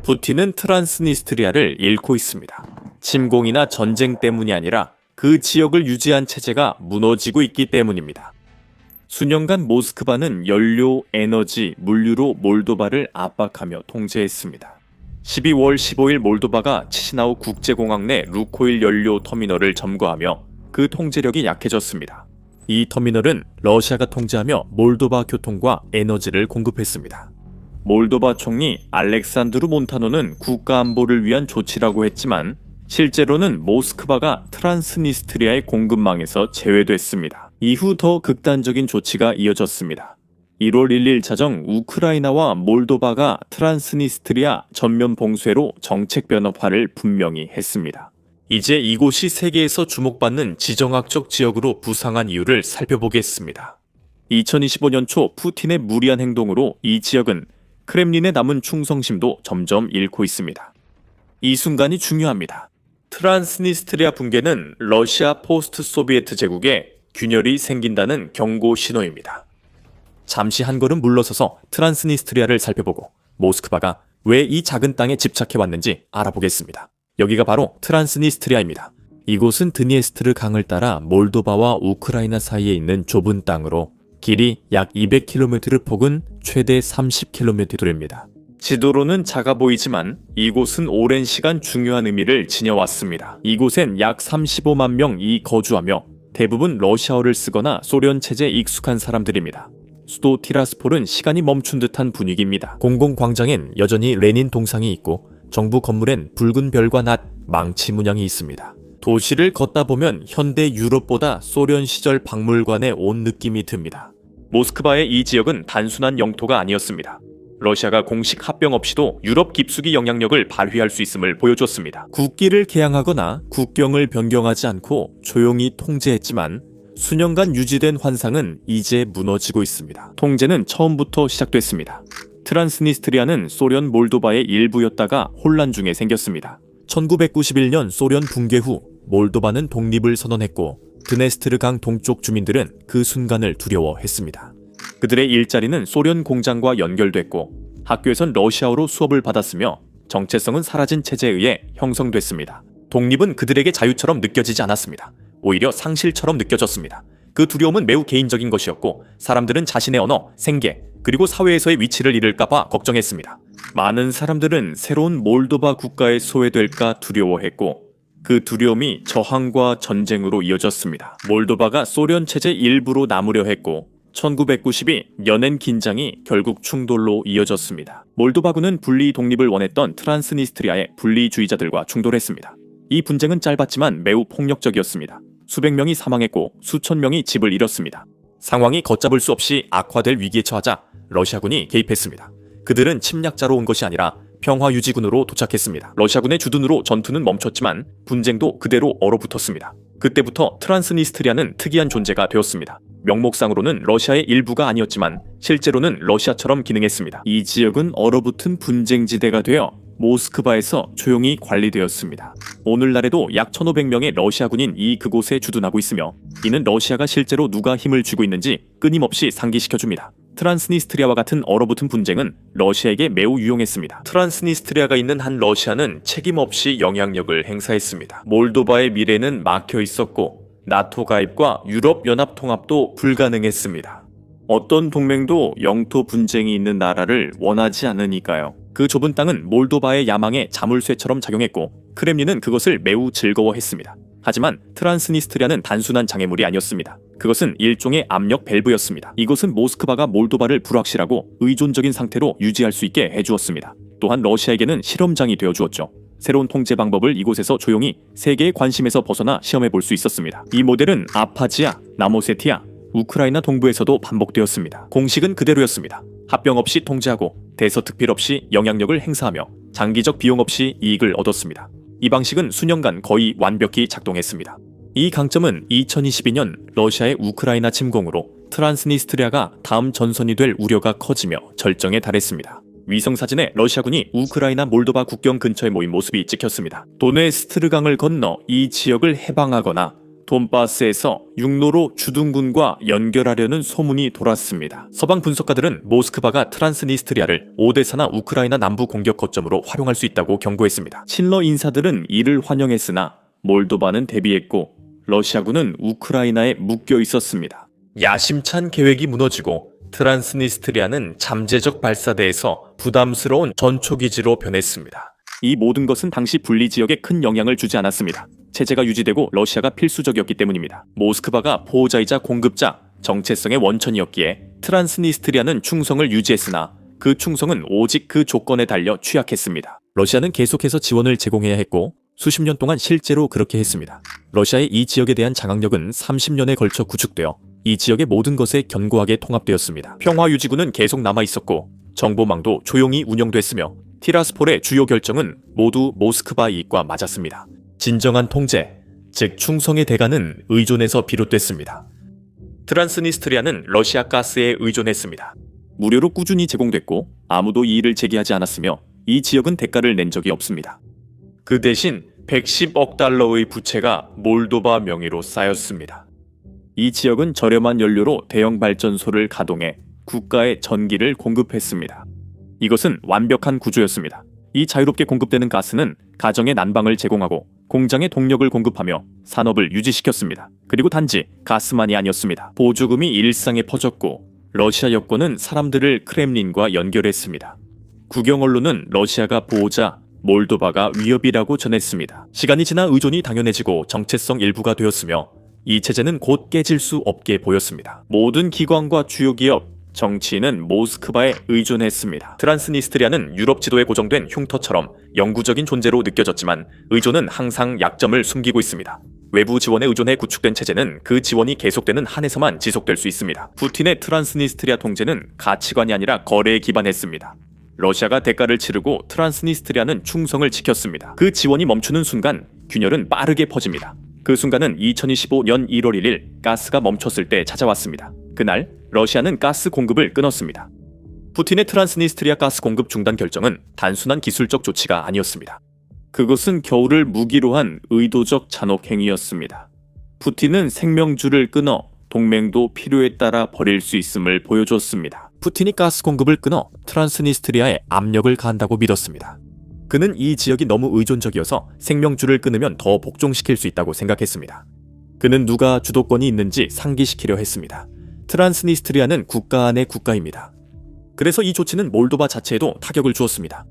푸틴은 트란스니스트리아를 잃고 있습니다. 침공이나 전쟁 때문이 아니라 그 지역을 유지한 체제가 무너지고 있기 때문입니다. 수년간 모스크바는 연료, 에너지, 물류로 몰도바를 압박하며 통제했습니다. 12월 15일 몰도바가 치시나우 국제공항 내 루코일 연료 터미널을 점거하며 그 통제력이 약해졌습니다. 이 터미널은 러시아가 통제하며 몰도바 교통과 에너지를 공급했습니다. 몰도바 총리 알렉산드루 몬타노는 국가안보를 위한 조치라고 했지만 실제로는 모스크바가 트란스니스트리아의 공급망에서 제외됐습니다. 이후 더 극단적인 조치가 이어졌습니다. 1월 1일 자정 우크라이나와 몰도바가 트란스니스트리아 전면 봉쇄로 정책 변화를 분명히 했습니다. 이제 이곳이 세계에서 주목받는 지정학적 지역으로 부상한 이유를 살펴보겠습니다. 2025년 초 푸틴의 무리한 행동으로 이 지역은 크렘린에 남은 충성심도 점점 잃고 있습니다. 이 순간이 중요합니다. 트란스니스트리아 붕괴는 러시아 포스트 소비에트 제국에 균열이 생긴다는 경고 신호입니다. 잠시 한 걸음 물러서서 트란스니스트리아를 살펴보고 모스크바가 왜 이 작은 땅에 집착해 왔는지 알아보겠습니다. 여기가 바로 트란스니스트리아입니다. 이곳은 드니에스트르 강을 따라 몰도바와 우크라이나 사이에 있는 좁은 땅으로 길이 약 200km, 폭은 최대 30km입니다. 지도로는 작아 보이지만 이곳은 오랜 시간 중요한 의미를 지녀왔습니다. 이곳엔 약 35만 명이 거주하며 대부분 러시아어를 쓰거나 소련 체제에 익숙한 사람들입니다. 수도 티라스폴은 시간이 멈춘 듯한 분위기입니다. 공공광장엔 여전히 레닌 동상이 있고 정부 건물엔 붉은 별과 낫, 망치 문양이 있습니다. 도시를 걷다 보면 현대 유럽보다 소련 시절 박물관에 온 느낌이 듭니다. 모스크바의 이 지역은 단순한 영토가 아니었습니다. 러시아가 공식 합병 없이도 유럽 깊숙이 영향력을 발휘할 수 있음을 보여줬습니다. 국기를 개양하거나 국경을 변경하지 않고 조용히 통제했지만 수년간 유지된 환상은 이제 무너지고 있습니다. 통제는 처음부터 시작됐습니다. 트란스니스트리아는 소련 몰도바의 일부였다가 혼란 중에 생겼습니다. 1991년 소련 붕괴 후 몰도바는 독립을 선언했고 드네스트르 강 동쪽 주민들은 그 순간을 두려워했습니다. 그들의 일자리는 소련 공장과 연결됐고 학교에선 러시아어로 수업을 받았으며 정체성은 사라진 체제에 의해 형성됐습니다. 독립은 그들에게 자유처럼 느껴지지 않았습니다. 오히려 상실처럼 느껴졌습니다. 그 두려움은 매우 개인적인 것이었고 사람들은 자신의 언어, 생계, 그리고 사회에서의 위치를 잃을까봐 걱정했습니다. 많은 사람들은 새로운 몰도바 국가에 소외될까 두려워했고 그 두려움이 저항과 전쟁으로 이어졌습니다. 몰도바가 소련 체제 일부로 남으려 했고 1992 연행 긴장이 결국 충돌로 이어졌습니다. 몰도바군은 분리 독립을 원했던 트란스니스트리아의 분리주의자들과 충돌했습니다. 이 분쟁은 짧았지만 매우 폭력적이었습니다. 수백 명이 사망했고 수천 명이 집을 잃었습니다. 상황이 걷잡을 수 없이 악화될 위기에 처하자 러시아군이 개입했습니다. 그들은 침략자로 온 것이 아니라 평화유지군으로 도착했습니다. 러시아군의 주둔으로 전투는 멈췄지만 분쟁도 그대로 얼어붙었습니다. 그때부터 트란스니스트리아는 특이한 존재가 되었습니다. 명목상으로는 러시아의 일부가 아니었지만 실제로는 러시아처럼 기능했습니다. 이 지역은 얼어붙은 분쟁지대가 되어 모스크바에서 조용히 관리되었습니다. 오늘날에도 약 1500명의 러시아군이 그곳에 주둔하고 있으며 이는 러시아가 실제로 누가 힘을 쥐고 있는지 끊임없이 상기시켜줍니다. 트란스니스트리아와 같은 얼어붙은 분쟁은 러시아에게 매우 유용했습니다. 트란스니스트리아가 있는 한 러시아는 책임없이 영향력을 행사했습니다. 몰도바의 미래는 막혀 있었고 나토 가입과 유럽연합 통합도 불가능했습니다. 어떤 동맹도 영토 분쟁이 있는 나라를 원하지 않으니까요. 그 좁은 땅은 몰도바의 야망의 자물쇠처럼 작용했고 크렘린은 그것을 매우 즐거워했습니다. 하지만 트란스니스트리아는 단순한 장애물이 아니었습니다. 그것은 일종의 압력 밸브였습니다. 이것은 모스크바가 몰도바를 불확실하고 의존적인 상태로 유지할 수 있게 해주었습니다. 또한 러시아에게는 실험장이 되어주었죠. 새로운 통제 방법을 이곳에서 조용히 세계의 관심에서 벗어나 시험해 볼 수 있었습니다. 이 모델은 아파지아, 나모세티아, 우크라이나 동부에서도 반복되었습니다. 공식은 그대로였습니다. 합병 없이 통제하고 대서특필 없이 영향력을 행사하며 장기적 비용 없이 이익을 얻었습니다. 이 방식은 수년간 거의 완벽히 작동했습니다. 이 강점은 2022년 러시아의 우크라이나 침공으로 트란스니스트리아가 다음 전선이 될 우려가 커지며 절정에 달했습니다. 위성사진에 러시아군이 우크라이나 몰도바 국경 근처에 모인 모습이 찍혔습니다. 도네스트르 강을 건너 이 지역을 해방하거나 돈바스에서 육로로 주둔군과 연결하려는 소문이 돌았습니다. 서방 분석가들은 모스크바가 트란스니스트리아를 오데사나 우크라이나 남부 공격 거점으로 활용할 수 있다고 경고했습니다. 친러 인사들은 이를 환영했으나 몰도바는 대비했고 러시아군은 우크라이나에 묶여 있었습니다. 야심찬 계획이 무너지고 트란스니스트리아는 잠재적 발사대에서 부담스러운 전초기지로 변했습니다. 이 모든 것은 당시 분리 지역에 큰 영향을 주지 않았습니다. 체제가 유지되고 러시아가 필수적이었기 때문입니다. 모스크바가 보호자이자 공급자, 정체성의 원천이었기에 트란스니스트리아는 충성을 유지했으나 그 충성은 오직 그 조건에 달려 취약했습니다. 러시아는 계속해서 지원을 제공해야 했고 수십 년 동안 실제로 그렇게 했습니다. 러시아의 이 지역에 대한 장악력은 30년에 걸쳐 구축되어 이 지역의 모든 것에 견고하게 통합되었습니다. 평화유지군은 계속 남아있었고 정보망도 조용히 운영됐으며 티라스폴의 주요 결정은 모두 모스크바 이익과 맞았습니다. 진정한 통제, 즉 충성의 대가는 의존에서 비롯됐습니다. 트란스니스트리아는 러시아 가스에 의존했습니다. 무료로 꾸준히 제공됐고 아무도 이의를 제기하지 않았으며 이 지역은 대가를 낸 적이 없습니다. 그 대신 110억 달러의 부채가 몰도바 명의로 쌓였습니다. 이 지역은 저렴한 연료로 대형 발전소를 가동해 국가에 전기를 공급했습니다. 이것은 완벽한 구조였습니다. 이 자유롭게 공급되는 가스는 가정에 난방을 제공하고 공장에 동력을 공급하며 산업을 유지시켰습니다. 그리고 단지 가스만이 아니었습니다. 보조금이 일상에 퍼졌고 러시아 여권은 사람들을 크렘린과 연결했습니다. 국영 언론은 러시아가 보호자, 몰도바가 위협이라고 전했습니다. 시간이 지나 의존이 당연해지고 정체성 일부가 되었으며 이 체제는 곧 깨질 수 없게 보였습니다. 모든 기관과 주요 기업, 정치인은 모스크바에 의존했습니다. 트란스니스트리아는 유럽 지도에 고정된 흉터처럼 영구적인 존재로 느껴졌지만 의존은 항상 약점을 숨기고 있습니다. 외부 지원에 의존해 구축된 체제는 그 지원이 계속되는 한에서만 지속될 수 있습니다. 푸틴의 트란스니스트리아 통제는 가치관이 아니라 거래에 기반했습니다. 러시아가 대가를 치르고 트란스니스트리아는 충성을 지켰습니다. 그 지원이 멈추는 순간 균열은 빠르게 퍼집니다. 그 순간은 2025년 1월 1일 가스가 멈췄을 때 찾아왔습니다. 그날 러시아는 가스 공급을 끊었습니다. 푸틴의 트란스니스트리아 가스 공급 중단 결정은 단순한 기술적 조치가 아니었습니다. 그것은 겨울을 무기로 한 의도적 잔혹 행위였습니다. 푸틴은 생명줄을 끊어 동맹도 필요에 따라 버릴 수 있음을 보여줬습니다. 푸틴이 가스 공급을 끊어 트란스니스트리아에 압력을 가한다고 믿었습니다. 그는 이 지역이 너무 의존적이어서 생명줄을 끊으면 더 복종시킬 수 있다고 생각했습니다. 그는 누가 주도권이 있는지 상기시키려 했습니다. 트란스니스트리아는 국가 안의 국가입니다. 그래서 이 조치는 몰도바 자체에도 타격을 주었습니다.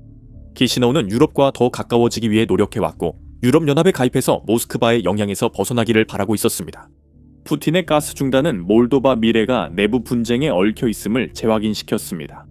키시너우는 유럽과 더 가까워지기 위해 노력해왔고 유럽연합에 가입해서 모스크바의 영향에서 벗어나기를 바라고 있었습니다. 푸틴의 가스 중단은 몰도바 미래가 내부 분쟁에 얽혀 있음을 재확인시켰습니다.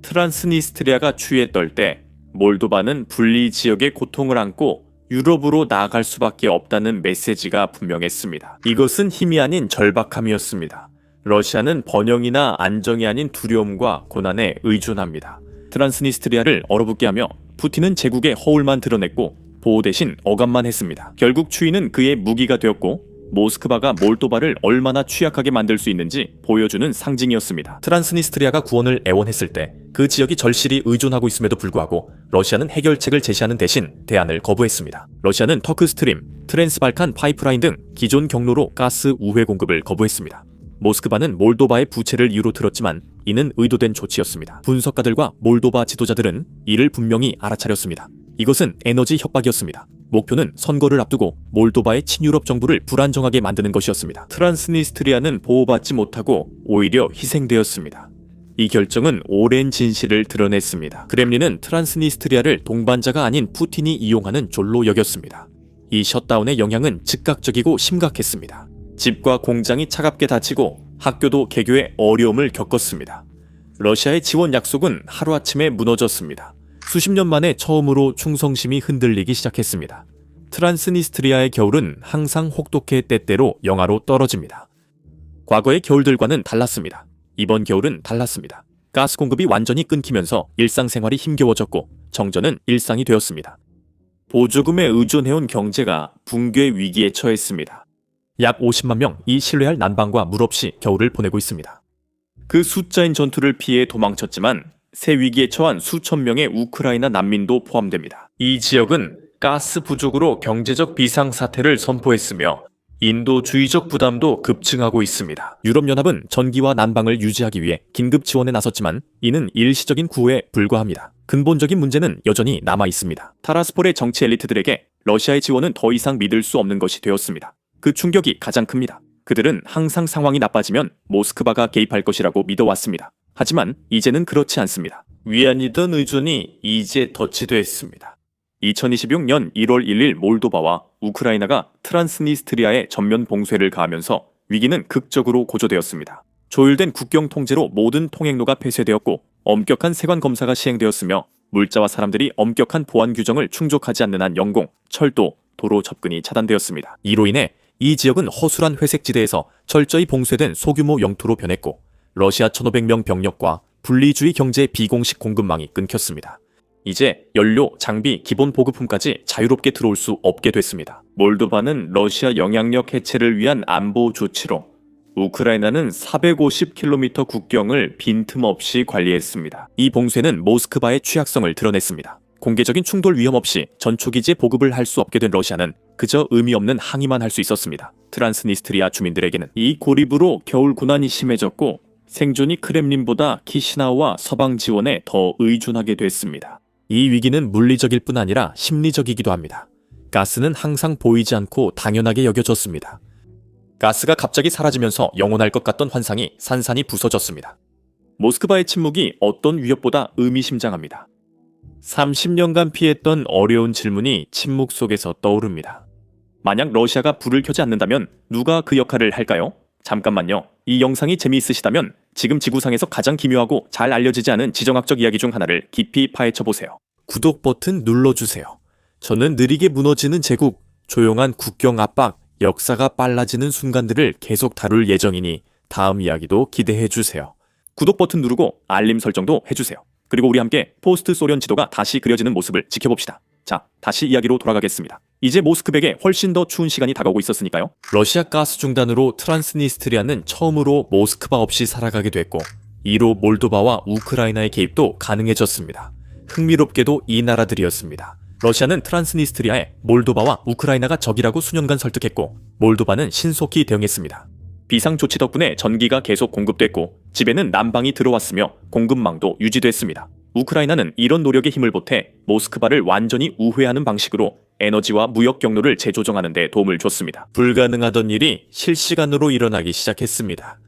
트란스니스트리아가 추위에 떨 때 몰도바는 분리 지역의 고통을 안고 유럽으로 나아갈 수밖에 없다는 메시지가 분명했습니다. 이것은 힘이 아닌 절박함이었습니다. 러시아는 번영이나 안정이 아닌 두려움과 고난에 의존합니다. 트란스니스트리아를 얼어붙게 하며 푸틴은 제국의 허울만 드러냈고 보호 대신 억압만 했습니다. 결국 추위는 그의 무기가 되었고 모스크바가 몰도바를 얼마나 취약하게 만들 수 있는지 보여주는 상징이었습니다. 트란스니스트리아가 구원을 애원했을 때 그 지역이 절실히 의존하고 있음에도 불구하고 러시아는 해결책을 제시하는 대신 대안을 거부했습니다. 러시아는 터크 스트림, 트랜스발칸 파이프라인 등 기존 경로로 가스 우회 공급을 거부했습니다. 모스크바는 몰도바의 부채를 이유로 들었지만 이는 의도된 조치였습니다. 분석가들과 몰도바 지도자들은 이를 분명히 알아차렸습니다. 이것은 에너지 협박이었습니다. 목표는 선거를 앞두고 몰도바의 친유럽 정부를 불안정하게 만드는 것이었습니다. 트란스니스트리아는 보호받지 못하고 오히려 희생되었습니다. 이 결정은 오랜 진실을 드러냈습니다. 크렘린은 트란스니스트리아를 동반자가 아닌 푸틴이 이용하는 졸로 여겼습니다. 이 셧다운의 영향은 즉각적이고 심각했습니다. 집과 공장이 차갑게 닫히고 학교도 개교에 어려움을 겪었습니다. 러시아의 지원 약속은 하루아침에 무너졌습니다. 수십 년 만에 처음으로 충성심이 흔들리기 시작했습니다. 트란스니스트리아의 겨울은 항상 혹독해 때때로 영하로 떨어집니다. 과거의 겨울들과는 달랐습니다. 이번 겨울은 달랐습니다. 가스 공급이 완전히 끊기면서 일상생활이 힘겨워졌고 정전은 일상이 되었습니다. 보조금에 의존해온 경제가 붕괴 위기에 처했습니다. 약 50만 명이 신뢰할 난방과 물 없이 겨울을 보내고 있습니다. 그 숫자인 전투를 피해 도망쳤지만 새 위기에 처한 수천 명의 우크라이나 난민도 포함됩니다. 이 지역은 가스 부족으로 경제적 비상사태를 선포했으며 인도주의적 부담도 급증하고 있습니다. 유럽연합은 전기와 난방을 유지하기 위해 긴급 지원에 나섰지만 이는 일시적인 구호에 불과합니다. 근본적인 문제는 여전히 남아 있습니다. 타라스폴의 정치 엘리트들에게 러시아의 지원은 더 이상 믿을 수 없는 것이 되었습니다. 그 충격이 가장 큽니다. 그들은 항상 상황이 나빠지면 모스크바가 개입할 것이라고 믿어왔습니다. 하지만 이제는 그렇지 않습니다. 위안이던 의존이 이제 덧치됐습니다. 2026년 1월 1일 몰도바와 우크라이나가 트란스니스트리아에 전면 봉쇄를 가하면서 위기는 극적으로 고조되었습니다. 조율된 국경 통제로 모든 통행로가 폐쇄되었고 엄격한 세관 검사가 시행되었으며 물자와 사람들이 엄격한 보안 규정을 충족하지 않는 한 영공, 철도, 도로 접근이 차단되었습니다. 이로 인해 이 지역은 허술한 회색지대에서 철저히 봉쇄된 소규모 영토로 변했고 러시아 1,500명 병력과 분리주의 경제 비공식 공급망이 끊겼습니다. 이제 연료, 장비, 기본 보급품까지 자유롭게 들어올 수 없게 됐습니다. 몰도바는 러시아 영향력 해체를 위한 안보 조치로 우크라이나는 450km 국경을 빈틈없이 관리했습니다. 이 봉쇄는 모스크바의 취약성을 드러냈습니다. 공개적인 충돌 위험 없이 전초기지에 보급을 할 수 없게 된 러시아는 그저 의미 없는 항의만 할 수 있었습니다. 트란스니스트리아 주민들에게는 이 고립으로 겨울 고난이 심해졌고 생존이 크렘린보다 키시나우와 서방 지원에 더 의존하게 됐습니다. 이 위기는 물리적일 뿐 아니라 심리적이기도 합니다. 가스는 항상 보이지 않고 당연하게 여겨졌습니다. 가스가 갑자기 사라지면서 영원할 것 같던 환상이 산산이 부서졌습니다. 모스크바의 침묵이 어떤 위협보다 의미심장합니다. 30년간 피했던 어려운 질문이 침묵 속에서 떠오릅니다. 만약 러시아가 불을 켜지 않는다면 누가 그 역할을 할까요? 잠깐만요. 이 영상이 재미있으시다면 지금 지구상에서 가장 기묘하고 잘 알려지지 않은 지정학적 이야기 중 하나를 깊이 파헤쳐보세요. 구독 버튼 눌러주세요. 저는 느리게 무너지는 제국, 조용한 국경 압박, 역사가 빨라지는 순간들을 계속 다룰 예정이니 다음 이야기도 기대해주세요. 구독 버튼 누르고 알림 설정도 해주세요. 그리고 우리 함께 포스트 소련 지도가 다시 그려지는 모습을 지켜봅시다. 자, 다시 이야기로 돌아가겠습니다. 이제 모스크백에 훨씬 더 추운 시간이 다가오고 있었으니까요. 러시아 가스 중단으로 트란스니스트리아는 처음으로 모스크바 없이 살아가게 됐고 이로 몰도바와 우크라이나의 개입도 가능해졌습니다. 흥미롭게도 이 나라들이었습니다. 러시아는 트란스니스트리아에 몰도바와 우크라이나가 적이라고 수년간 설득했고 몰도바는 신속히 대응했습니다. 비상조치 덕분에 전기가 계속 공급됐고 집에는 난방이 들어왔으며 공급망도 유지됐습니다. 우크라이나는 이런 노력에 힘을 보태 모스크바를 완전히 우회하는 방식으로 에너지와 무역 경로를 재조정하는 데 도움을 줬습니다. 불가능하던 일이 실시간으로 일어나기 시작했습니다.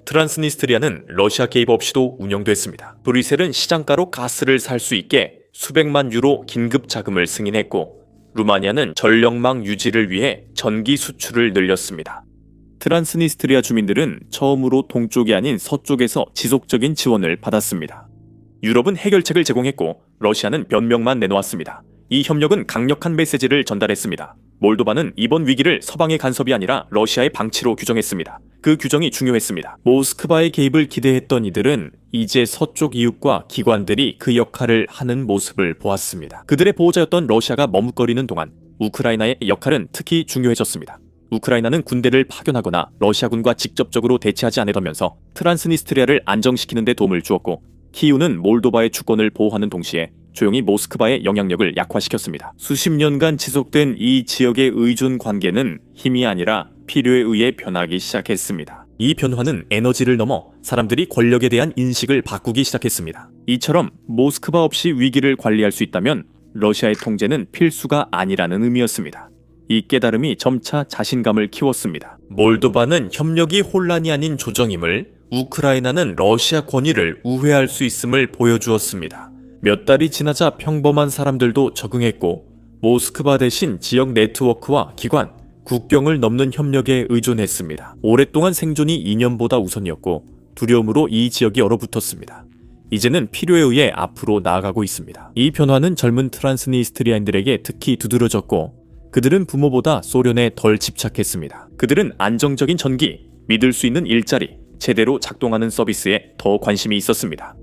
트란스니스트리아는 러시아 개입 없이도 운영됐습니다. 브뤼셀은 시장가로 가스를 살 수 있게 수백만 유로 긴급 자금을 승인했고 루마니아는 전력망 유지를 위해 전기 수출을 늘렸습니다. 트란스니스트리아 주민들은 처음으로 동쪽이 아닌 서쪽에서 지속적인 지원을 받았습니다. 유럽은 해결책을 제공했고 러시아는 변명만 내놓았습니다. 이 협력은 강력한 메시지를 전달했습니다. 몰도바는 이번 위기를 서방의 간섭이 아니라 러시아의 방치로 규정했습니다. 그 규정이 중요했습니다. 모스크바의 개입을 기대했던 이들은 이제 서쪽 이웃과 기관들이 그 역할을 하는 모습을 보았습니다. 그들의 보호자였던 러시아가 머뭇거리는 동안 우크라이나의 역할은 특히 중요해졌습니다. 우크라이나는 군대를 파견하거나 러시아군과 직접적으로 대치하지 않으면서 트란스니스트리아를 안정시키는 데 도움을 주었고 키이우는 몰도바의 주권을 보호하는 동시에 조용히 모스크바의 영향력을 약화시켰습니다. 수십 년간 지속된 이 지역의 의존 관계는 힘이 아니라 필요에 의해 변하기 시작했습니다. 이 변화는 에너지를 넘어 사람들이 권력에 대한 인식을 바꾸기 시작했습니다. 이처럼 모스크바 없이 위기를 관리할 수 있다면 러시아의 통제는 필수가 아니라는 의미였습니다. 이 깨달음이 점차 자신감을 키웠습니다. 몰도바는 협력이 혼란이 아닌 조정임을, 우크라이나는 러시아 권위를 우회할 수 있음을 보여주었습니다. 몇 달이 지나자 평범한 사람들도 적응했고 모스크바 대신 지역 네트워크와 기관, 국경을 넘는 협력에 의존했습니다. 오랫동안 생존이 이념보다 우선이었고 두려움으로 이 지역이 얼어붙었습니다. 이제는 필요에 의해 앞으로 나아가고 있습니다. 이 변화는 젊은 트란스니스트리아인들에게 특히 두드러졌고 그들은 부모보다 소련에 덜 집착했습니다. 그들은 안정적인 전기, 믿을 수 있는 일자리, 제대로 작동하는 서비스에 더 관심이 있었습니다.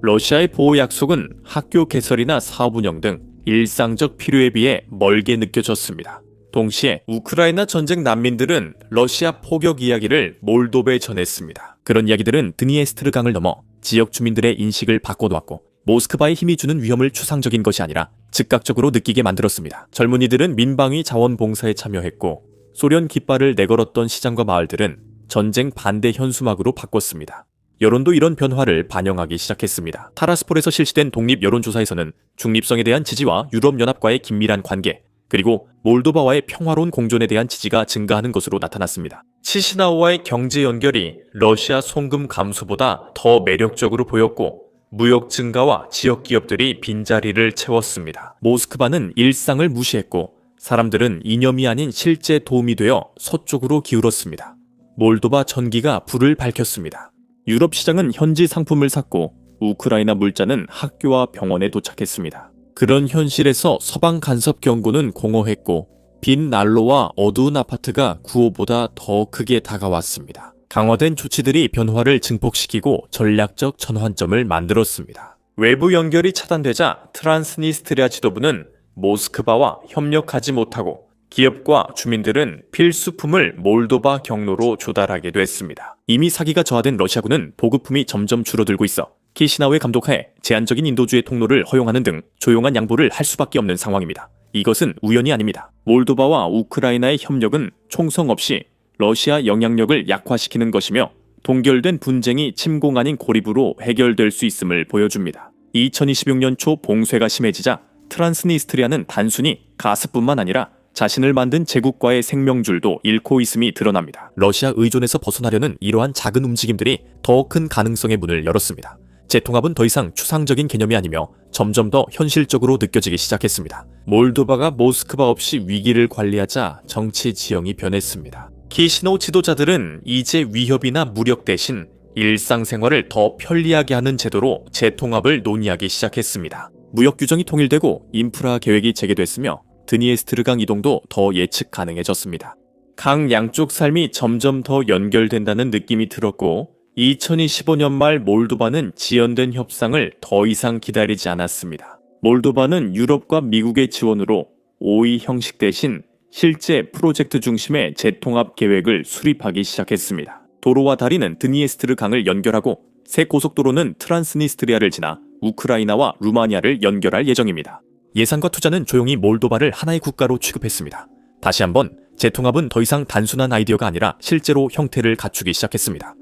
러시아의 보호 약속은 학교 개설이나 사업 운영 등 일상적 필요에 비해 멀게 느껴졌습니다. 동시에 우크라이나 전쟁 난민들은 러시아 포격 이야기를 몰도베에 전했습니다. 그런 이야기들은 드니에스트르 강을 넘어 지역 주민들의 인식을 바꿔놓았고 모스크바의 힘이 주는 위험을 추상적인 것이 아니라 즉각적으로 느끼게 만들었습니다. 젊은이들은 민방위 자원봉사에 참여했고 소련 깃발을 내걸었던 시장과 마을들은 전쟁 반대 현수막으로 바꿨습니다. 여론도 이런 변화를 반영하기 시작했습니다. 타라스폴에서 실시된 독립 여론조사에서는 중립성에 대한 지지와 유럽연합과의 긴밀한 관계, 그리고 몰도바와의 평화로운 공존에 대한 지지가 증가하는 것으로 나타났습니다. 치시나우와의 경제 연결이 러시아 송금 감소보다 더 매력적으로 보였고, 무역 증가와 지역 기업들이 빈자리를 채웠습니다. 모스크바는 일상을 무시했고, 사람들은 이념이 아닌 실제 도움이 되어 서쪽으로 기울었습니다. 몰도바 전기가 불을 밝혔습니다. 유럽 시장은 현지 상품을 샀고, 우크라이나 물자는 학교와 병원에 도착했습니다. 그런 현실에서 서방 간섭 경고는 공허했고, 빈 난로와 어두운 아파트가 구호보다 더 크게 다가왔습니다. 강화된 조치들이 변화를 증폭시키고 전략적 전환점을 만들었습니다. 외부 연결이 차단되자 트란스니스트리아 지도부는 모스크바와 협력하지 못하고, 기업과 주민들은 필수품을 몰도바 경로로 조달하게 됐습니다. 이미 사기가 저하된 러시아군은 보급품이 점점 줄어들고 있어 키시나우의 감독하에 제한적인 인도주의 통로를 허용하는 등 조용한 양보를 할 수밖에 없는 상황입니다. 이것은 우연이 아닙니다. 몰도바와 우크라이나의 협력은 총성 없이 러시아 영향력을 약화시키는 것이며, 동결된 분쟁이 침공 아닌 고립으로 해결될 수 있음을 보여줍니다. 2026년 초 봉쇄가 심해지자 트란스니스트리아는 단순히 가스뿐만 아니라 자신을 만든 제국과의 생명줄도 잃고 있음이 드러납니다. 러시아 의존에서 벗어나려는 이러한 작은 움직임들이 더 큰 가능성의 문을 열었습니다. 재통합은 더 이상 추상적인 개념이 아니며 점점 더 현실적으로 느껴지기 시작했습니다. 몰도바가 모스크바 없이 위기를 관리하자 정치 지형이 변했습니다. 키시노우 지도자들은 이제 위협이나 무력 대신 일상생활을 더 편리하게 하는 제도로 재통합을 논의하기 시작했습니다. 무역 규정이 통일되고 인프라 계획이 재개됐으며 드니에스트르강 이동도 더 예측 가능해졌습니다. 강 양쪽 삶이 점점 더 연결된다는 느낌이 들었고, 2025년 말 몰도바는 지연된 협상을 더 이상 기다리지 않았습니다. 몰도바는 유럽과 미국의 지원으로 5위 형식 대신 실제 프로젝트 중심의 재통합 계획을 수립하기 시작했습니다. 도로와 다리는 드니에스트르 강을 연결하고, 새 고속도로는 트란스니스트리아를 지나 우크라이나와 루마니아를 연결할 예정입니다. 예산과 투자는 조용히 몰도바를 하나의 국가로 취급했습니다. 다시 한번 재통합은 더 이상 단순한 아이디어가 아니라 실제로 형태를 갖추기 시작했습니다.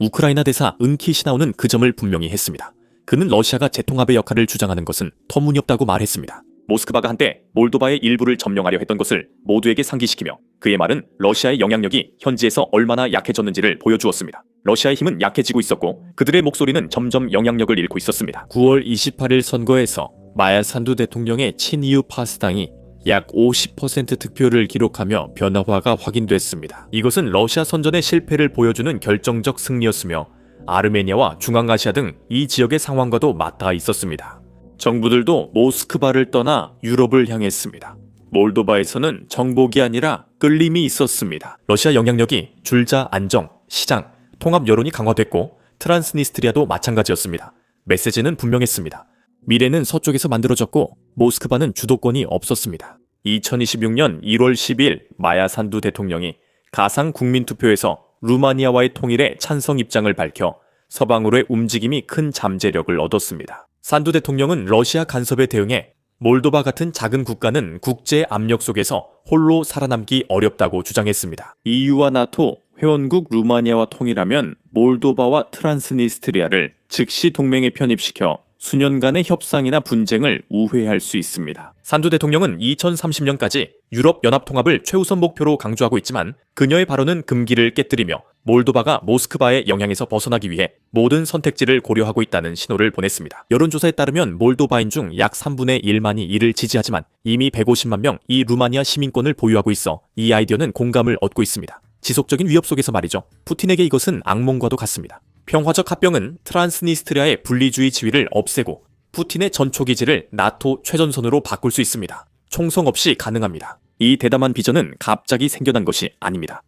우크라이나 대사 키시나우는 그 점을 분명히 했습니다. 그는 러시아가 재통합의 역할을 주장하는 것은 터무니없다고 말했습니다. 모스크바가 한때 몰도바의 일부를 점령하려 했던 것을 모두에게 상기시키며, 그의 말은 러시아의 영향력이 현지에서 얼마나 약해졌는지를 보여주었습니다. 러시아의 힘은 약해지고 있었고, 그들의 목소리는 점점 영향력을 잃고 있었습니다. 9월 28일 선거에서 마야 산두 대통령의 친이유 파스당이 약 50% 득표를 기록하며 변화가 확인됐습니다. 이것은 러시아 선전의 실패를 보여주는 결정적 승리였으며, 아르메니아와 중앙아시아 등 이 지역의 상황과도 맞닿아 있었습니다. 정부들도 모스크바를 떠나 유럽을 향했습니다. 몰도바에서는 정복이 아니라 끌림이 있었습니다. 러시아 영향력이 줄자 안정, 시장, 통합 여론이 강화됐고, 트란스니스트리아도 마찬가지였습니다. 메시지는 분명했습니다. 미래는 서쪽에서 만들어졌고, 모스크바는 주도권이 없었습니다. 2026년 1월 12일 마야 산두 대통령이 가상 국민투표에서 루마니아와의 통일에 찬성 입장을 밝혀 서방으로의 움직임이 큰 잠재력을 얻었습니다. 산두 대통령은 러시아 간섭에 대응해 몰도바 같은 작은 국가는 국제 압력 속에서 홀로 살아남기 어렵다고 주장했습니다. EU와 나토 회원국 루마니아와 통일하면 몰도바와 트란스니스트리아를 즉시 동맹에 편입시켜 수년간의 협상이나 분쟁을 우회할 수 있습니다. 산두 대통령은 2030년까지 유럽 연합 통합을 최우선 목표로 강조하고 있지만, 그녀의 발언은 금기를 깨뜨리며 몰도바가 모스크바의 영향에서 벗어나기 위해 모든 선택지를 고려하고 있다는 신호를 보냈습니다. 여론조사에 따르면 몰도바인 중 약 3분의 1만이 이를 지지하지만 이미 150만 명 이 루마니아 시민권을 보유하고 있어 이 아이디어는 공감을 얻고 있습니다. 지속적인 위협 속에서 말이죠. 푸틴에게 이것은 악몽과도 같습니다. 평화적 합병은 트란스니스트리아의 분리주의 지위를 없애고 푸틴의 전초기지를 나토 최전선으로 바꿀 수 있습니다. 총성 없이 가능합니다. 이 대담한 비전은 갑자기 생겨난 것이 아닙니다.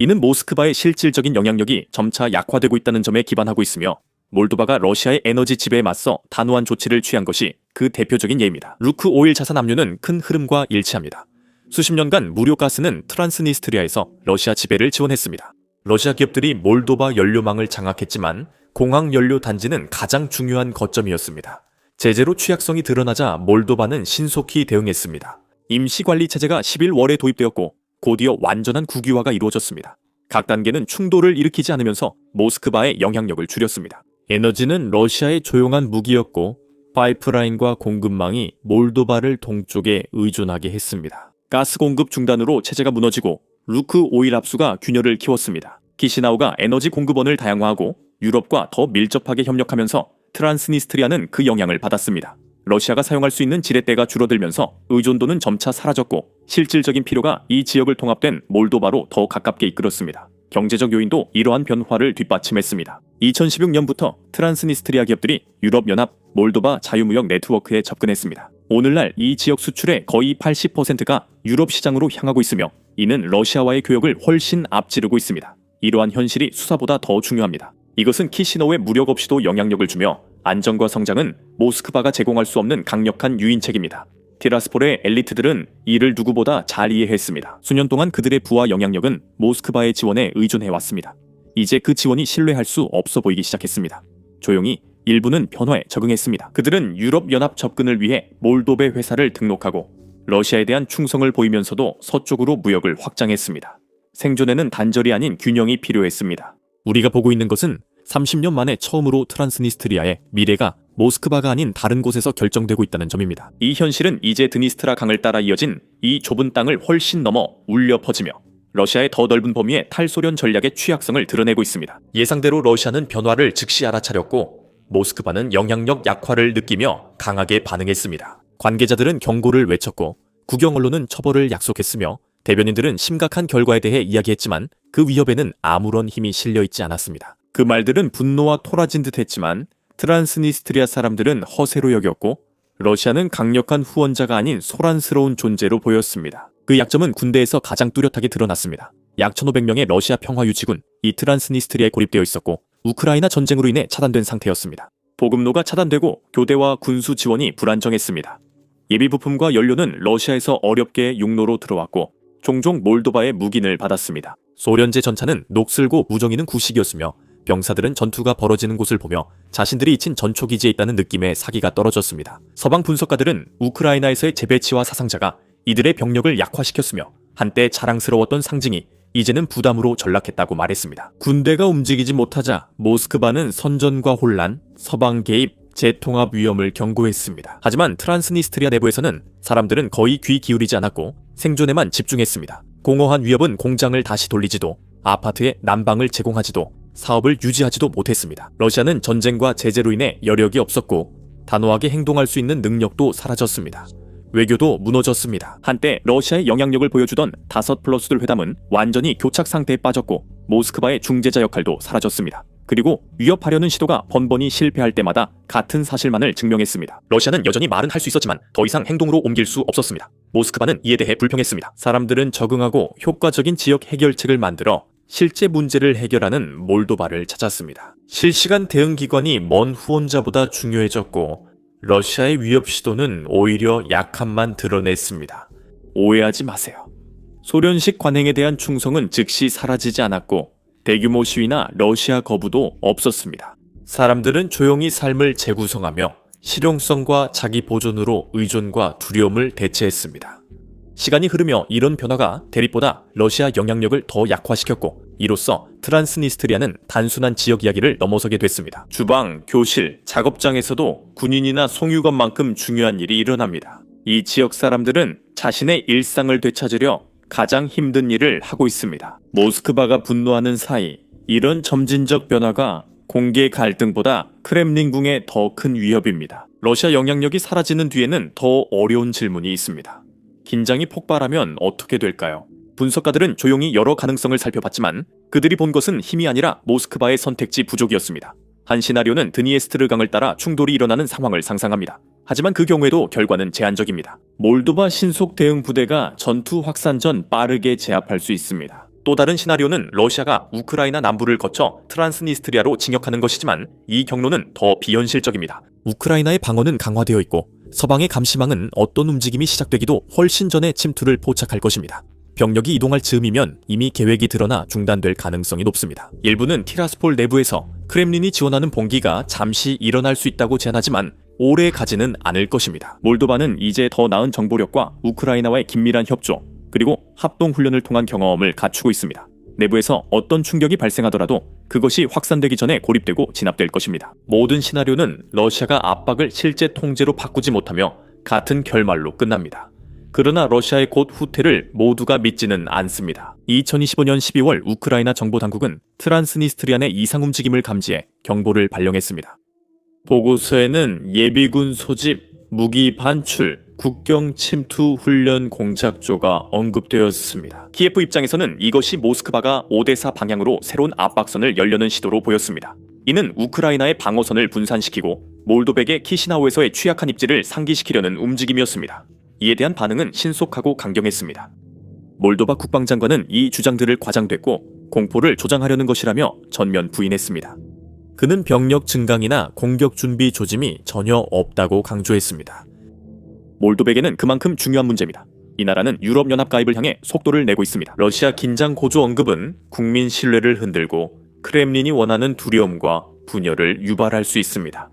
이는 모스크바의 실질적인 영향력이 점차 약화되고 있다는 점에 기반하고 있으며, 몰도바가 러시아의 에너지 지배에 맞서 단호한 조치를 취한 것이 그 대표적인 예입니다. 루크 오일 자산 압류는 큰 흐름과 일치합니다. 수십 년간 무료 가스는 트란스니스트리아에서 러시아 지배를 지원했습니다. 러시아 기업들이 몰도바 연료망을 장악했지만 공항 연료 단지는 가장 중요한 거점이었습니다. 제재로 취약성이 드러나자 몰도바는 신속히 대응했습니다. 임시관리 체제가 11월에 도입되었고, 곧이어 완전한 국유화가 이루어졌습니다. 각 단계는 충돌을 일으키지 않으면서 모스크바의 영향력을 줄였습니다. 에너지는 러시아의 조용한 무기였고 파이프라인과 공급망이 몰도바를 동쪽에 의존하게 했습니다. 가스 공급 중단으로 체제가 무너지고 루크 오일 합수가 균열을 키웠습니다. 키시나우가 에너지 공급원을 다양화하고 유럽과 더 밀접하게 협력하면서 트란스니스트리아는 그 영향을 받았습니다. 러시아가 사용할 수 있는 지렛대가 줄어들면서 의존도는 점차 사라졌고 실질적인 필요가 이 지역을 통합된 몰도바로 더 가깝게 이끌었습니다. 경제적 요인도 이러한 변화를 뒷받침했습니다. 2016년부터 트란스니스트리아 기업들이 유럽연합 몰도바 자유무역 네트워크에 접근했습니다. 오늘날 이 지역 수출의 거의 80%가 유럽 시장으로 향하고 있으며 이는 러시아와의 교역을 훨씬 앞지르고 있습니다. 이러한 현실이 수사보다 더 중요합니다. 이것은 키시노우의 무력 없이도 영향력을 주며 안정과 성장은 모스크바가 제공할 수 없는 강력한 유인책입니다. 티라스폴의 엘리트들은 이를 누구보다 잘 이해했습니다. 수년 동안 그들의 부와 영향력은 모스크바의 지원에 의존해왔습니다. 이제 그 지원이 신뢰할 수 없어 보이기 시작했습니다. 조용히 일부는 변화에 적응했습니다. 그들은 유럽연합 접근을 위해 몰도베 회사를 등록하고 러시아에 대한 충성을 보이면서도 서쪽으로 무역을 확장했습니다. 생존에는 단절이 아닌 균형이 필요했습니다. 우리가 보고 있는 것은 30년 만에 처음으로 트란스니스트리아의 미래가 모스크바가 아닌 다른 곳에서 결정되고 있다는 점입니다. 이 현실은 이제 드니스트라 강을 따라 이어진 이 좁은 땅을 훨씬 넘어 울려 퍼지며 러시아의 더 넓은 범위의 탈소련 전략의 취약성을 드러내고 있습니다. 예상대로 러시아는 변화를 즉시 알아차렸고 모스크바는 영향력 약화를 느끼며 강하게 반응했습니다. 관계자들은 경고를 외쳤고 국영 언론은 처벌을 약속했으며 대변인들은 심각한 결과에 대해 이야기했지만 그 위협에는 아무런 힘이 실려있지 않았습니다. 그 말들은 분노와 토라진 듯했지만 트란스니스트리아 사람들은 허세로 여겼고 러시아는 강력한 후원자가 아닌 소란스러운 존재로 보였습니다. 그 약점은 군대에서 가장 뚜렷하게 드러났습니다. 약 1,500명의 러시아 평화유지군, 이 트란스니스트리아에 고립되어 있었고 우크라이나 전쟁으로 인해 차단된 상태였습니다. 보급로가 차단되고 교대와 군수 지원이 불안정했습니다. 예비 부품과 연료는 러시아에서 어렵게 육로로 들어왔고 종종 몰도바의 묵인을 받았습니다. 소련제 전차는 녹슬고 무정이는 구식이었으며 병사들은 전투가 벌어지는 곳을 보며 자신들이 잊힌 전초기지에 있다는 느낌의 사기가 떨어졌습니다. 서방 분석가들은 우크라이나에서의 재배치와 사상자가 이들의 병력을 약화시켰으며 한때 자랑스러웠던 상징이 이제는 부담으로 전락했다고 말했습니다. 군대가 움직이지 못하자 모스크바는 선전과 혼란, 서방 개입, 재통합 위험을 경고했습니다. 하지만 트란스니스트리아 내부에서는 사람들은 거의 귀 기울이지 않았고 생존에만 집중했습니다. 공허한 위협은 공장을 다시 돌리지도 아파트에 난방을 제공하지도 사업을 유지하지도 못했습니다. 러시아는 전쟁과 제재로 인해 여력이 없었고 단호하게 행동할 수 있는 능력도 사라졌습니다. 외교도 무너졌습니다. 한때 러시아의 영향력을 보여주던 5+2 회담은 완전히 교착 상태에 빠졌고 모스크바의 중재자 역할도 사라졌습니다. 그리고 위협하려는 시도가 번번이 실패할 때마다 같은 사실만을 증명했습니다. 러시아는 여전히 말은 할 수 있었지만 더 이상 행동으로 옮길 수 없었습니다. 모스크바는 이에 대해 불평했습니다. 사람들은 적응하고 효과적인 지역 해결책을 만들어 실제 문제를 해결하는 몰도바를 찾았습니다. 실시간 대응 기관이 먼 후원자보다 중요해졌고 러시아의 위협 시도는 오히려 약함만 드러냈습니다. 오해하지 마세요. 소련식 관행에 대한 충성은 즉시 사라지지 않았고 대규모 시위나 러시아 거부도 없었습니다. 사람들은 조용히 삶을 재구성하며 실용성과 자기 보존으로 의존과 두려움을 대체했습니다. 시간이 흐르며 이런 변화가 대립보다 러시아 영향력을 더 약화시켰고 이로써 트란스니스트리아는 단순한 지역 이야기를 넘어서게 됐습니다. 주방, 교실, 작업장에서도 군인이나 송유관만큼 중요한 일이 일어납니다. 이 지역 사람들은 자신의 일상을 되찾으려 가장 힘든 일을 하고 있습니다. 모스크바가 분노하는 사이 이런 점진적 변화가 공개 갈등보다 크렘린궁의 더 큰 위협입니다. 러시아 영향력이 사라지는 뒤에는 더 어려운 질문이 있습니다. 긴장이 폭발하면 어떻게 될까요? 분석가들은 조용히 여러 가능성을 살펴봤지만 그들이 본 것은 힘이 아니라 모스크바의 선택지 부족이었습니다. 한 시나리오는 드니에스트르 강을 따라 충돌이 일어나는 상황을 상상합니다. 하지만 그 경우에도 결과는 제한적입니다. 몰도바 신속 대응 부대가 전투 확산 전 빠르게 제압할 수 있습니다. 또 다른 시나리오는 러시아가 우크라이나 남부를 거쳐 트란스니스트리아로 진격하는 것이지만 이 경로는 더 비현실적입니다. 우크라이나의 방어는 강화되어 있고 서방의 감시망은 어떤 움직임이 시작되기도 훨씬 전에 침투를 포착할 것입니다. 병력이 이동할 즈음이면 이미 계획이 드러나 중단될 가능성이 높습니다. 일부는 티라스폴 내부에서 크렘린이 지원하는 봉기가 잠시 일어날 수 있다고 제안하지만 오래 가지는 않을 것입니다. 몰도바는 이제 더 나은 정보력과 우크라이나와의 긴밀한 협조, 그리고 합동훈련을 통한 경험을 갖추고 있습니다. 내부에서 어떤 충격이 발생하더라도 그것이 확산되기 전에 고립되고 진압될 것입니다. 모든 시나리오는 러시아가 압박을 실제 통제로 바꾸지 못하며 같은 결말로 끝납니다. 그러나 러시아의 곧 후퇴를 모두가 믿지는 않습니다. 2025년 12월 우크라이나 정보당국은 트란스니스트리안의 이상 움직임을 감지해 경보를 발령했습니다. 보고서에는 예비군 소집, 무기 반출, 국경 침투 훈련 공작조가 언급되었습니다. 키예프 입장에서는 이것이 모스크바가 오데사 방향으로 새로운 압박선을 열려는 시도로 보였습니다. 이는 우크라이나의 방어선을 분산시키고 몰도백의 키시나우에서의 취약한 입지를 상기시키려는 움직임이었습니다. 이에 대한 반응은 신속하고 강경했습니다. 몰도바 국방장관은 이 주장들을 과장됐고 공포를 조장하려는 것이라며 전면 부인했습니다. 그는 병력 증강이나 공격 준비 조짐이 전혀 없다고 강조했습니다. 몰도백에는 그만큼 중요한 문제입니다. 이 나라는 유럽연합 가입을 향해 속도를 내고 있습니다. 러시아 긴장 고조 언급은 국민 신뢰를 흔들고 크렘린이 원하는 두려움과 분열을 유발할 수 있습니다.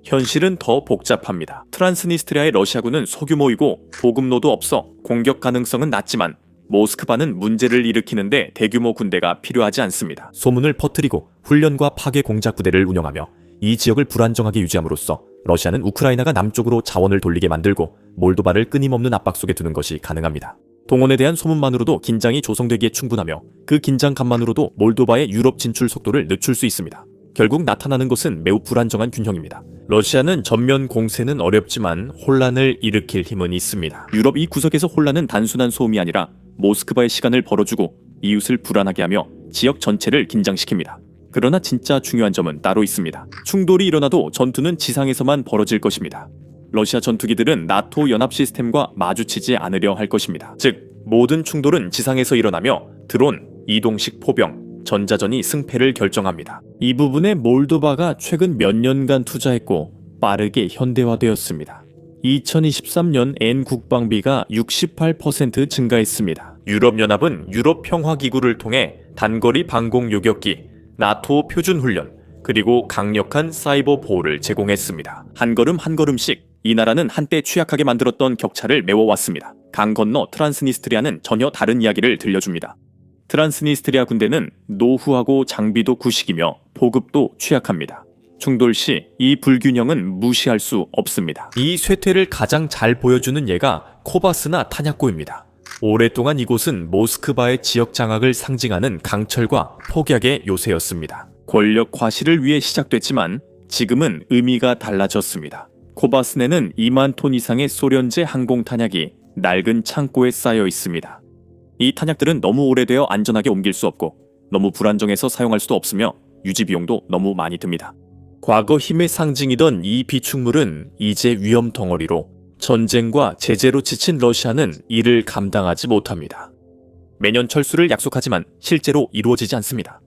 현실은 더 복잡합니다. 트란스니스트리아의 러시아군은 소규모이고 보급로도 없어 공격 가능성은 낮지만 모스크바는 문제를 일으키는데 대규모 군대가 필요하지 않습니다. 소문을 퍼뜨리고 훈련과 파괴 공작 부대를 운영하며 이 지역을 불안정하게 유지함으로써 러시아는 우크라이나가 남쪽으로 자원을 돌리게 만들고 몰도바를 끊임없는 압박 속에 두는 것이 가능합니다. 동원에 대한 소문만으로도 긴장이 조성되기에 충분하며 그 긴장감만으로도 몰도바의 유럽 진출 속도를 늦출 수 있습니다. 결국 나타나는 것은 매우 불안정한 균형입니다. 러시아는 전면 공세는 어렵지만 혼란을 일으킬 힘은 있습니다. 유럽 이 구석에서 혼란은 단순한 소음이 아니라 모스크바의 시간을 벌어주고 이웃을 불안하게 하며 지역 전체를 긴장시킵니다. 그러나 진짜 중요한 점은 따로 있습니다. 충돌이 일어나도 전투는 지상에서만 벌어질 것입니다. 러시아 전투기들은 나토 연합 시스템과 마주치지 않으려 할 것입니다. 즉, 모든 충돌은 지상에서 일어나며 드론, 이동식 포병, 전자전이 승패를 결정합니다. 이 부분에 몰도바가 최근 몇 년간 투자했고 빠르게 현대화되었습니다. 2023년 N 국방비가 68% 증가했습니다. 유럽연합은 유럽평화기구를 통해 단거리 방공 요격기, 나토 표준훈련, 그리고 강력한 사이버 보호를 제공했습니다. 한 걸음 한 걸음씩 이 나라는 한때 취약하게 만들었던 격차를 메워왔습니다. 강 건너 트란스니스트리아는 전혀 다른 이야기를 들려줍니다. 트란스니스트리아 군대는 노후하고 장비도 구식이며 보급도 취약합니다. 충돌 시 이 불균형은 무시할 수 없습니다. 이 쇠퇴를 가장 잘 보여주는 예가 코바스나 탄약고입니다. 오랫동안 이곳은 모스크바의 지역 장악을 상징하는 강철과 폭약의 요새였습니다. 권력 과시를 위해 시작됐지만 지금은 의미가 달라졌습니다. 코바스네는 2만 톤 이상의 소련제 항공 탄약이 낡은 창고에 쌓여 있습니다. 이 탄약들은 너무 오래되어 안전하게 옮길 수 없고 너무 불안정해서 사용할 수도 없으며 유지 비용도 너무 많이 듭니다. 과거 힘의 상징이던 이 비축물은 이제 위험 덩어리로 전쟁과 제재로 지친 러시아는 이를 감당하지 못합니다. 매년 철수를 약속하지만 실제로 이루어지지 않습니다.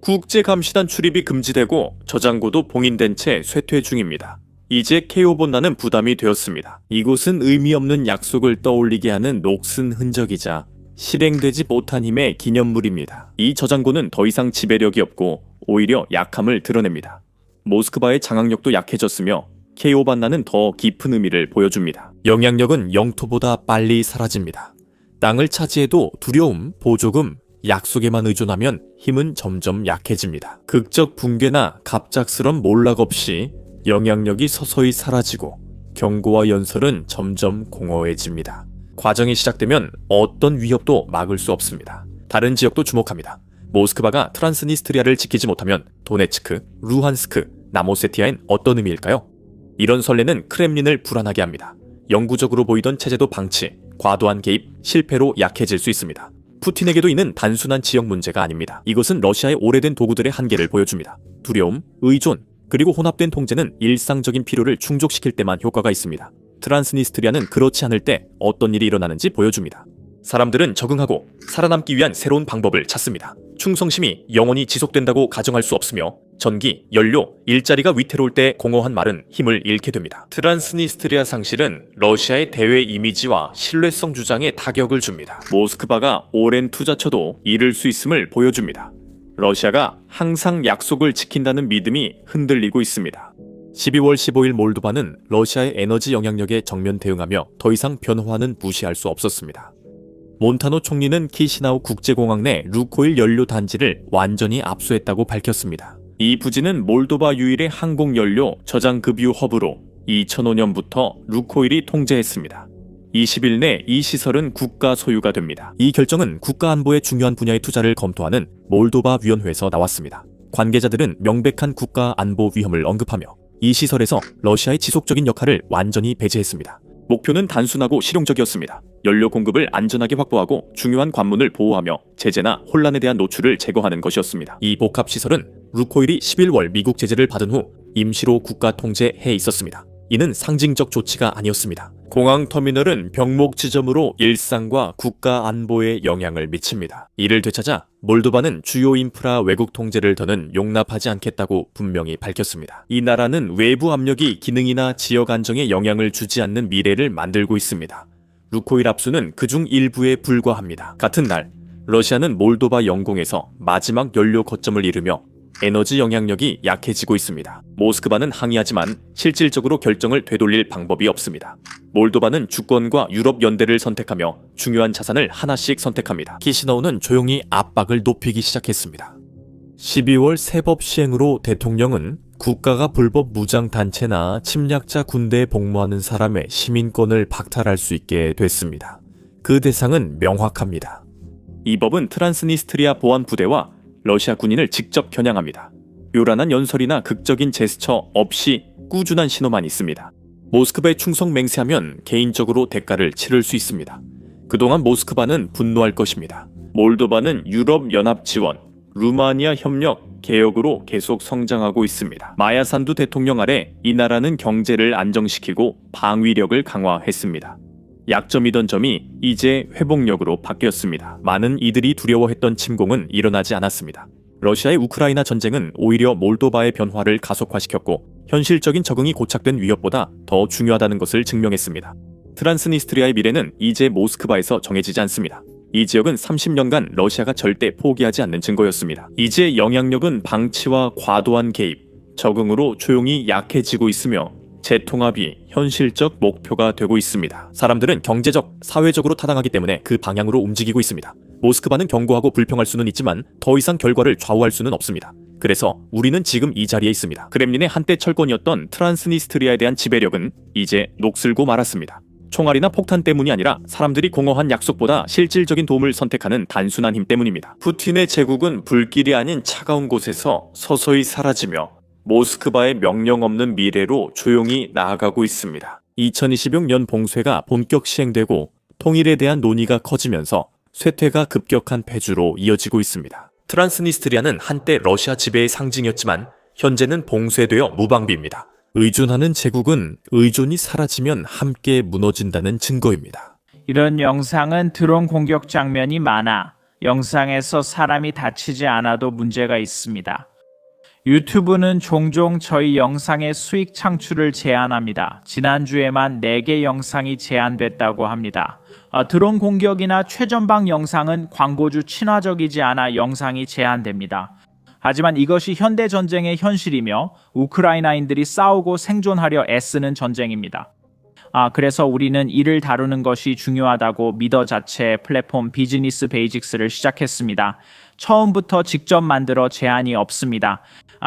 국제감시단 출입이 금지되고 저장고도 봉인된 채 쇠퇴 중입니다. 이제 케오본나는 부담이 되었습니다. 이곳은 의미 없는 약속을 떠올리게 하는 녹슨 흔적이자 실행되지 못한 힘의 기념물입니다. 이 저장고는 더 이상 지배력이 없고 오히려 약함을 드러냅니다. 모스크바의 장악력도 약해졌으며 케오반나는 더 깊은 의미를 보여줍니다. 영향력은 영토보다 빨리 사라집니다. 땅을 차지해도 두려움, 보조금, 약속에만 의존하면 힘은 점점 약해집니다. 극적 붕괴나 갑작스런 몰락 없이 영향력이 서서히 사라지고 경고와 연설은 점점 공허해집니다. 과정이 시작되면 어떤 위협도 막을 수 없습니다. 다른 지역도 주목합니다. 모스크바가 트란스니스트리아를 지키지 못하면 도네츠크, 루한스크, 나모세티아엔 어떤 의미일까요? 이런 선례는 크렘린을 불안하게 합니다. 영구적으로 보이던 체제도 방치, 과도한 개입, 실패로 약해질 수 있습니다. 푸틴에게도 이는 단순한 지역 문제가 아닙니다. 이것은 러시아의 오래된 도구들의 한계를 보여줍니다. 두려움, 의존, 그리고 혼합된 통제는 일상적인 필요를 충족시킬 때만 효과가 있습니다. 트란스니스트리아는 그렇지 않을 때 어떤 일이 일어나는지 보여줍니다. 사람들은 적응하고 살아남기 위한 새로운 방법을 찾습니다. 충성심이 영원히 지속된다고 가정할 수 없으며 전기, 연료, 일자리가 위태로울 때 공허한 말은 힘을 잃게 됩니다. 트란스니스트리아 상실은 러시아의 대외 이미지와 신뢰성 주장에 타격을 줍니다. 모스크바가 오랜 투자처도 잃을 수 있음을 보여줍니다. 러시아가 항상 약속을 지킨다는 믿음이 흔들리고 있습니다. 12월 15일 몰도바는 러시아의 에너지 영향력에 정면 대응하며 더 이상 변화는 무시할 수 없었습니다. 몬타노 총리는 키시나우 국제공항 내 루코일 연료 단지를 완전히 압수했다고 밝혔습니다. 이 부지는 몰도바 유일의 항공연료 저장급유 허브로 2005년부터 루코일이 통제했습니다. 20일 내 이 시설은 국가 소유가 됩니다. 이 결정은 국가안보의 중요한 분야의 투자를 검토하는 몰도바 위원회에서 나왔습니다. 관계자들은 명백한 국가안보 위험을 언급하며 이 시설에서 러시아의 지속적인 역할을 완전히 배제했습니다. 목표는 단순하고 실용적이었습니다. 연료 공급을 안전하게 확보하고 중요한 관문을 보호하며 제재나 혼란에 대한 노출을 제거하는 것이었습니다. 이 복합시설은 루코일이 11월 미국 제재를 받은 후 임시로 국가 통제해 있었습니다. 이는 상징적 조치가 아니었습니다. 공항 터미널은 병목 지점으로 일상과 국가 안보에 영향을 미칩니다. 이를 되찾아 몰도바는 주요 인프라 외국 통제를 더는 용납하지 않겠다고 분명히 밝혔습니다. 이 나라는 외부 압력이 기능이나 지역 안정에 영향을 주지 않는 미래를 만들고 있습니다. 루코일 압수는 그중 일부에 불과합니다. 같은 날 러시아는 몰도바 영공에서 마지막 연료 거점을 이루며 에너지 영향력이 약해지고 있습니다. 모스크바는 항의하지만 실질적으로 결정을 되돌릴 방법이 없습니다. 몰도바는 주권과 유럽 연대를 선택하며 중요한 자산을 하나씩 선택합니다. 키시나우는 조용히 압박을 높이기 시작했습니다. 12월 세법 시행으로 대통령은 국가가 불법 무장단체나 침략자 군대에 복무하는 사람의 시민권을 박탈할 수 있게 됐습니다. 그 대상은 명확합니다. 이 법은 트란스니스트리아 보안부대와 러시아 군인을 직접 겨냥합니다. 요란한 연설이나 극적인 제스처 없이 꾸준한 신호만 있습니다. 모스크바에 충성 맹세하면 개인적으로 대가를 치를 수 있습니다. 그동안 모스크바는 분노할 것입니다. 몰도바는 유럽 연합 지원, 루마니아 협력, 개혁으로 계속 성장하고 있습니다. 마야 산두 대통령 아래 이 나라는 경제를 안정시키고 방위력을 강화했습니다. 약점이던 점이 이제 회복력으로 바뀌었습니다. 많은 이들이 두려워했던 침공은 일어나지 않았습니다. 러시아의 우크라이나 전쟁은 오히려 몰도바의 변화를 가속화시켰고 현실적인 적응이 고착된 위협보다 더 중요하다는 것을 증명했습니다. 트란스니스트리아의 미래는 이제 모스크바에서 정해지지 않습니다. 이 지역은 30년간 러시아가 절대 포기하지 않는 증거였습니다. 이제 영향력은 방치와 과도한 개입, 적응으로 조용히 약해지고 있으며 재통합이 현실적 목표가 되고 있습니다. 사람들은 경제적, 사회적으로 타당하기 때문에 그 방향으로 움직이고 있습니다. 모스크바는 경고하고 불평할 수는 있지만 더 이상 결과를 좌우할 수는 없습니다. 그래서 우리는 지금 이 자리에 있습니다. 크렘린의 한때 철권이었던 트란스니스트리아에 대한 지배력은 이제 녹슬고 말았습니다. 총알이나 폭탄 때문이 아니라 사람들이 공허한 약속보다 실질적인 도움을 선택하는 단순한 힘 때문입니다. 푸틴의 제국은 불길이 아닌 차가운 곳에서 서서히 사라지며 모스크바의 명령 없는 미래로 조용히 나아가고 있습니다. 2026년 봉쇄가 본격 시행되고 통일에 대한 논의가 커지면서 쇠퇴가 급격한 패주로 이어지고 있습니다. 트란스니스트리아는 한때 러시아 지배의 상징이었지만 현재는 봉쇄되어 무방비입니다. 의존하는 제국은 의존이 사라지면 함께 무너진다는 증거입니다. 이런 영상은 드론 공격 장면이 많아 영상에서 사람이 다치지 않아도 문제가 있습니다. 유튜브는 종종 저희 영상의 수익 창출을 제한합니다. 지난주에만 4개 영상이 제한됐다고 합니다. 드론 공격이나 최전방 영상은 광고주 친화적이지 않아 영상이 제한됩니다. 하지만 이것이 현대 전쟁의 현실이며 우크라이나인들이 싸우고 생존하려 애쓰는 전쟁입니다. 그래서 우리는 이를 다루는 것이 중요하다고 미더 자체 플랫폼 비즈니스 베이직스를 시작했습니다. 처음부터 직접 만들어 제한이 없습니다.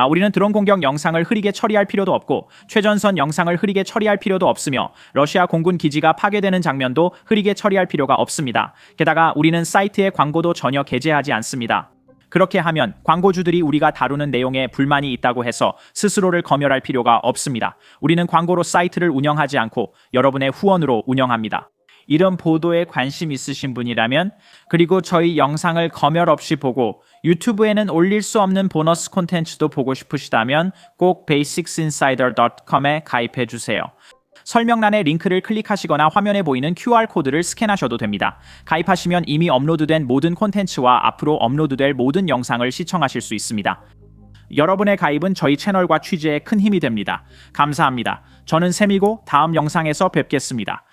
우리는 드론 공격 영상을 흐리게 처리할 필요도 없고 최전선 영상을 흐리게 처리할 필요도 없으며 러시아 공군 기지가 파괴되는 장면도 흐리게 처리할 필요가 없습니다. 게다가 우리는 사이트에 광고도 전혀 게재하지 않습니다. 그렇게 하면 광고주들이 우리가 다루는 내용에 불만이 있다고 해서 스스로를 검열할 필요가 없습니다. 우리는 광고로 사이트를 운영하지 않고 여러분의 후원으로 운영합니다. 이런 보도에 관심 있으신 분이라면 그리고 저희 영상을 검열 없이 보고 유튜브에는 올릴 수 없는 보너스 콘텐츠도 보고 싶으시다면 꼭 basicsinsider.com에 가입해 주세요. 설명란에 링크를 클릭하시거나 화면에 보이는 QR코드를 스캔하셔도 됩니다. 가입하시면 이미 업로드된 모든 콘텐츠와 앞으로 업로드될 모든 영상을 시청하실 수 있습니다. 여러분의 가입은 저희 채널과 취재에 큰 힘이 됩니다. 감사합니다. 저는 샘이고 다음 영상에서 뵙겠습니다.